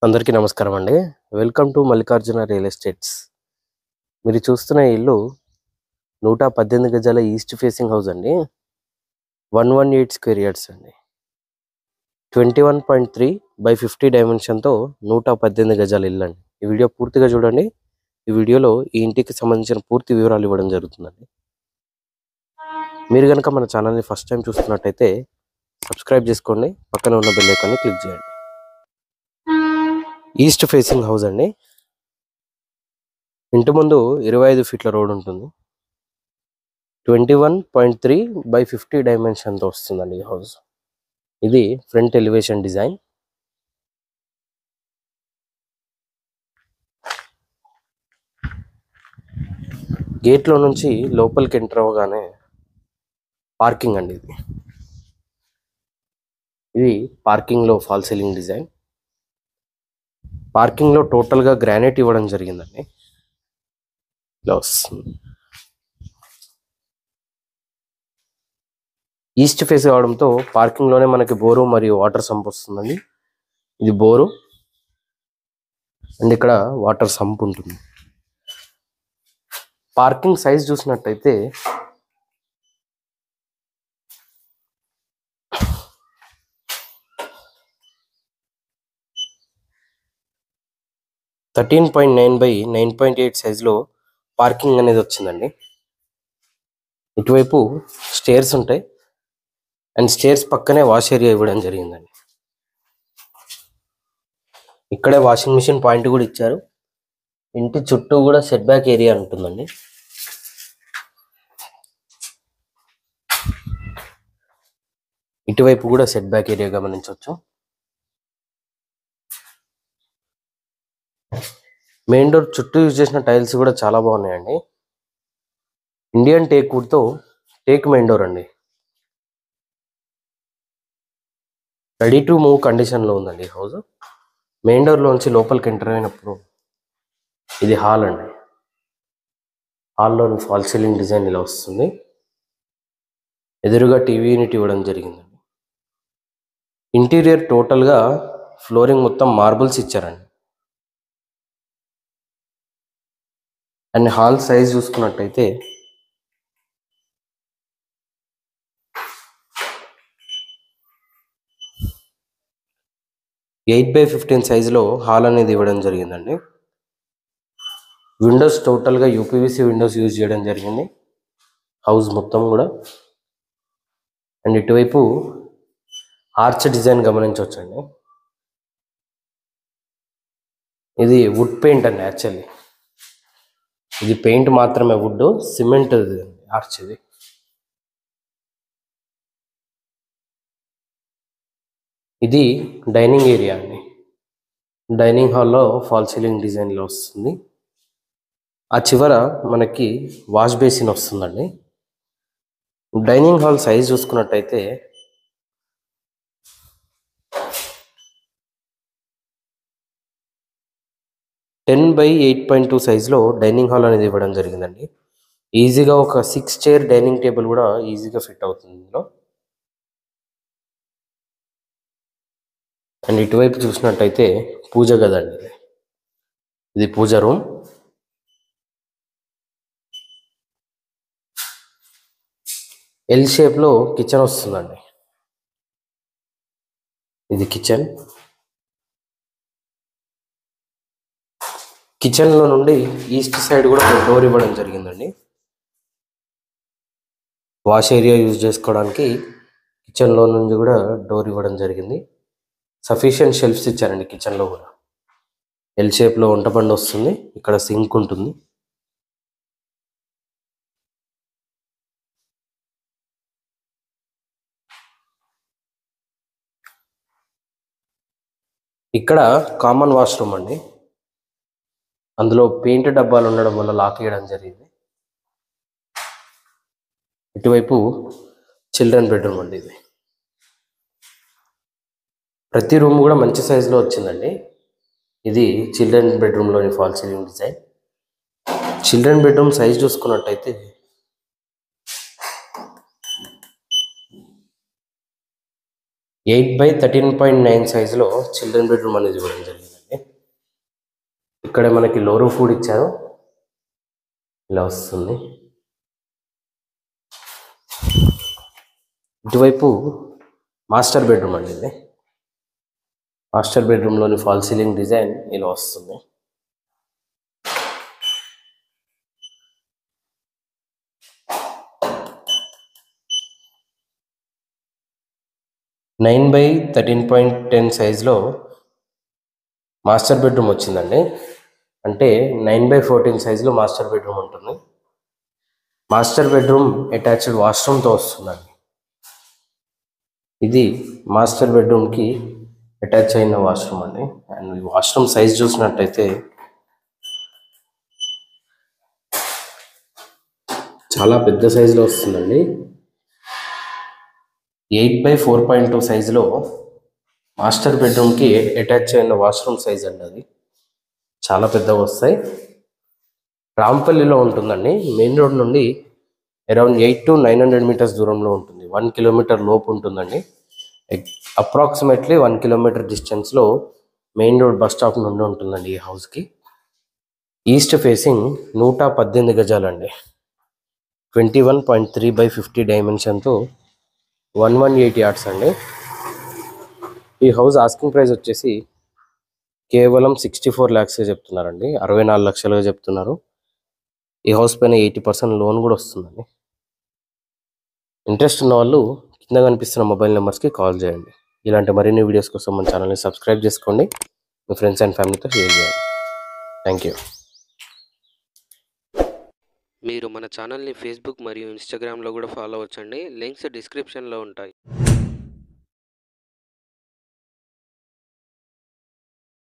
అందరికీ నమస్కారం అండి. Welcome to Mallikarjuna real estates. మీరు చూస్తున్న ఇల్లు 118 గజాల ఈస్ట్ ఫేసింగ్ హౌస్ అండి. 118 స్క్వేర్ యార్డ్స్ అండి. 21.3/50 డైమెన్షన్తో 118 గజాల ఇల్లు అండి. ఈ వీడియో పూర్తిగా చూడండి. ఈ వీడియోలో ఈ ఇంటికి సంబంధించిన పూర్తి వివరాలు ఇవ్వడం జరుగుతుందండి. మీరు కనుక మన ఛానల్ని ఫస్ట్ టైం చూస్తున్నట్టయితే సబ్స్క్రైబ్ చేసుకోండి, పక్కన ఉన్న బెల్ ఐకాన్ని క్లిక్ చేయండి. ఈస్ట్ ఫేసింగ్ హౌస్ అండి. ఇంటి ముందు 25 ఫీట్ల రోడ్ ఉంటుంది. 21.3/50 డైమెన్షన్తో వస్తుందండి ఈ హౌస్. ఇది ఫ్రంట్ ఎలివేషన్ డిజైన్. గేట్లో నుంచి లోపలికి ఎంటర్ అవ్వగానే పార్కింగ్ అండి. ఇది పార్కింగ్లో ఫాల్ సీలింగ్ డిజైన్. పార్కింగ్లో టోటల్గా గ్రానైట్ ఇవ్వడం జరిగిందండి. ఇలా వస్తుంది. ఈస్ట్ ఫేస్ కావడంతో పార్కింగ్లోనే మనకి బోరు మరియు వాటర్ సంప్ వస్తుందండి. ఇది బోరు అండ్ ఇక్కడ వాటర్ సంప్ ఉంటుంది. పార్కింగ్ సైజ్ చూసినట్టయితే 13.9/9.8 సైజులో పార్కింగ్ అనేది వచ్చిందండి. ఇటువైపు స్టేర్స్ ఉంటాయి అండ్ స్టేర్స్ పక్కనే వాష్ ఏరియా ఇవ్వడం జరిగిందండి. ఇక్కడే వాషింగ్ మిషన్ పాయింట్ కూడా ఇచ్చారు. ఇంటి చుట్టూ కూడా సెట్ బ్యాక్ ఏరియా ఉంటుందండి. ఇటువైపు కూడా సెట్ బ్యాక్ ఏరియా గమనించవచ్చు. మెయిన్ డోర్ చుట్టూ యూజ్ చేసిన టైల్స్ కూడా చాలా బాగున్నాయండి. ఇండియన్ టేక్ వుడ్తో టేక్ మెయిన్ డోర్ అండి. రెడీ టు మూవ్ కండిషన్లో ఉందండి ఈ హౌస్. మెయిన్ డోర్లోంచి లోపలికి ఎంటర్ అయినప్పుడు ఇది హాల్ అండి. హాల్లోని ఫాల్ సీలింగ్ డిజైన్ ఇలా వస్తుంది. ఎదురుగా టీవీ యూనిట్ ఇవ్వడం జరిగిందండి. ఇంటీరియర్ టోటల్గా ఫ్లోరింగ్ మొత్తం మార్బుల్స్ ఇచ్చారండి. అండ్ హాల్ సైజ్ చూసుకున్నట్టయితే 8/15 సైజులో హాల్ అనేది ఇవ్వడం జరిగిందండి. విండోస్ టోటల్గా యూపీవీసీ విండోస్ యూజ్ చేయడం జరిగింది హౌస్ మొత్తం కూడా. అండ్ ఇటువైపు ఆర్చ్ డిజైన్ గమనించవచ్చండి. ఇది వుడ్ పెయింట్ అండి. యాక్చువల్లీ ఇది పెయింట్ మాత్రమే, వుడ్ సిమెంట్ ఆర్చ్. ఇది డైనింగ్ ఏరియా అండి. డైనింగ్ హాల్లో ఫాల్ సీలింగ్ డిజైన్లో వస్తుంది. ఆ చివర మనకి వాష్ బేసిన్ వస్తుందండి. డైనింగ్ హాల్ సైజ్ చూసుకున్నట్టయితే 10/8.2 సైజులో డైనింగ్ హాల్ అనేది ఇవ్వడం జరిగిందండి. ఈజీగా ఒక 6 చైర్ డైనింగ్ టేబుల్ కూడా ఈజీగా ఫిట్ అవుతుంది ఇందులో. అండ్ ఇటువైపు చూసినట్టయితే పూజ గది అండి. ఇది పూజ రూమ్. ఎల్ షేప్లో కిచెన్ వస్తుందండి. ఇది కిచెన్. కిచెన్లో నుండి ఈస్ట్ సైడ్ కూడా ఒక డోర్ ఇవ్వడం జరిగిందండి. వాష్ ఏరియా యూజ్ చేసుకోవడానికి కిచెన్లో నుండి కూడా డోర్ ఇవ్వడం జరిగింది. సఫిషియెంట్ షెల్ఫ్స్ ఇచ్చారండి కిచెన్లో కూడా. ఎల్ షేప్లో వంటబండి వస్తుంది. ఇక్కడ సింక్ ఉంటుంది. ఇక్కడ కామన్ వాష్రూమ్ అండి. అందులో పెయింట్ డబ్బాలు ఉండడం వల్ల లాక్ వేయడం జరిగింది. ఇటువైపు చిల్డ్రన్ బెడ్రూమ్ అండి. ఇది ప్రతి రూమ్ కూడా మంచి సైజులో వచ్చిందండి. ఇది చిల్డ్రన్ బెడ్రూమ్లోని fall ceiling design. Children bedroom size చూసుకున్నట్టయితే 8/13.9 సైజులో చిల్డ్రన్ బెడ్రూమ్ అనేది ఇవ్వడం జరిగిందండి. ఇక్కడ మనకి లో రూఫ్ కూడా ఇచ్చారు, ఇలా వస్తుంది. ఇటువైపు మాస్టర్ బెడ్రూమ్ అండి. ఇది మాస్టర్ బెడ్రూమ్లోని ఫాల్ సీలింగ్ డిజైన్ ఇలా వస్తుంది. నైన్ బై 13.10 సైజులో మాస్టర్ బెడ్రూమ్ వచ్చిందండి. అంటే 9/14 సైజులో మాస్టర్ బెడ్రూమ్ ఉంటుంది. మాస్టర్ బెడ్రూమ్ అటాచ్డ్ వాష్రూమ్తో వస్తుందండి. ఇది మాస్టర్ బెడ్రూమ్కి అటాచ్ అయిన వాష్రూమ్ అండి. అండ్ ఈ వాష్రూమ్ సైజ్ చూసినట్టయితే చాలా పెద్ద సైజులో వస్తుందండి. 8/4.2 సైజులో మాస్టర్ బెడ్రూమ్కి అటాచ్ అయిన వాష్రూమ్ సైజ్ అండి. అది చాలా పెద్దగా వస్తాయి. రాంపల్లిలో ఉంటుందండి. మెయిన్ రోడ్ నుండి అరౌండ్ 800 to 900 మీటర్స్ దూరంలో ఉంటుంది. 1 కిలోమీటర్ లోపు ఉంటుందండి. అప్రాక్సిమేట్లీ 1 కిలోమీటర్ డిస్టెన్స్లో మెయిన్ రోడ్ బస్ స్టాప్ నుండి ఉంటుందండి ఈ హౌస్కి. East facing 118 గజాలండి. 21.3/50 డైమెన్షన్తో 118 యార్డ్స్ అండి. ఈ హౌస్ ఆస్కింగ్ ప్రైస్ వచ్చేసి కేవలం 64 lakhs చెప్తున్నారండి. 64 లక్షలుగా చెప్తున్నారు. ఈ హౌస్ పైన 80% లోన్ కూడా వస్తుందండి. ఇంట్రెస్ట్ ఉన్న వాళ్ళు కింద కనిపిస్తున్న మొబైల్ నెంబర్స్కి కాల్ చేయండి. ఇలాంటి మరిన్ని వీడియోస్ కోసం మన ఛానల్ని సబ్స్క్రైబ్ చేసుకోండి. మీ ఫ్రెండ్స్ అండ్ ఫ్యామిలీతో షేర్ చేయండి. Thank you. మీరు మన ఛానల్ని ఫేస్బుక్ మరియు ఇన్స్టాగ్రామ్లో కూడా ఫాలో అవ్వచ్చండి. లింక్స్ డిస్క్రిప్షన్లో ఉంటాయి.